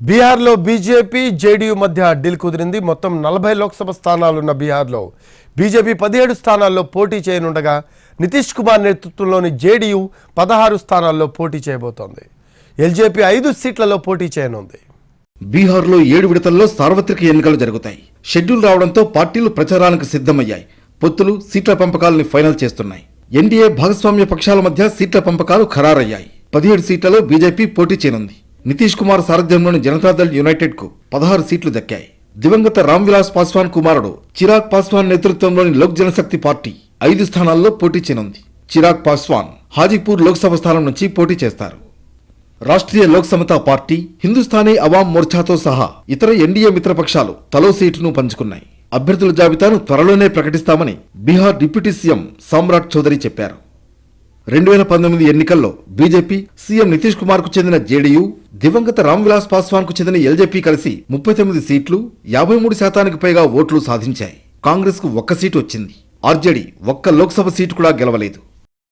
బీహార్లో BJP JDU మధ్య deal కుదిరింది. మొత్తం 40 లోక్సభ స్థానాలున్న బీహార్లో బీజేపీ 17 స్థానాల్లో పోటీ చేయనుండగా నితీష్ కుమార్ నేతృత్వంలోని జేడీయూ 16 స్థానాల్లో పోటీ చేయబోతోంది. ఎల్జేపీ 5 సీట్లలో పోటీ చేయనుంది. బీహార్లో 7 విడతల్లో సార్వత్రిక ఎన్నికలు జరుగుతాయి. షెడ్యూల్ రావడంతో పార్టీలు ప్రచారానికి సిద్ధమయ్యాయి. పొత్తులు సీట్ల పంపకాలని ఫైనల్ చేస్తున్నాయి. ఎన్డీఏ భాగస్వామ్య పక్షాల మధ్య సీట్ల పంపకాలు ఖరారయ్యాయి. 17 సీట్లలో బీజేపీ పోటీ చేయనుంది. నితీష్ కుమార్ సారథ్యంలోని జనతాదళ్ యునైటెడ్ కు 16 సీట్లు దక్కాయి. దివంగత రామ్ విలాస్ పాస్వాన్ కుమారుడు చిరాగ్ పాస్వాన్ నేతృత్వంలోని లోక్ జనశక్తి పార్టీ 5 స్థానాల్లో పోటీ చేయనుంది. చిరాగ్ పాస్వాన్ హాజీపూర్ లోక్సభ స్థానం నుంచి పోటీ చేస్తారు. రాష్ట్రీయ లోక్ సమతా పార్టీ, హిందుస్థానీ అవాం మోర్చాతో సహా ఇతర ఎన్డీఏ మిత్రపక్షాలు తలో సీటును పంచుకున్నాయి. అభ్యర్థుల జాబితాను త్వరలోనే ప్రకటిస్తామని బీహార్ డిప్యూటీ సీఎం సామ్రాట్ చౌదరి చెప్పారు. 2019 ఎన్నికల్లో బీజేపీ, సీఎం నితీష్ కుమార్ కు చెందిన జేడీయూ, దివంగత రామ్ విలాస్ పాస్వాన్ కు చెందిన ఎల్జేపీ కలిసి 39 సీట్లు, 53% పైగా ఓట్లు సాధించాయి. కాంగ్రెస్ కు 1 సీటు వచ్చింది. ఆర్జేడీ 1 లోక్సభ సీటు కూడా గెలవలేదు.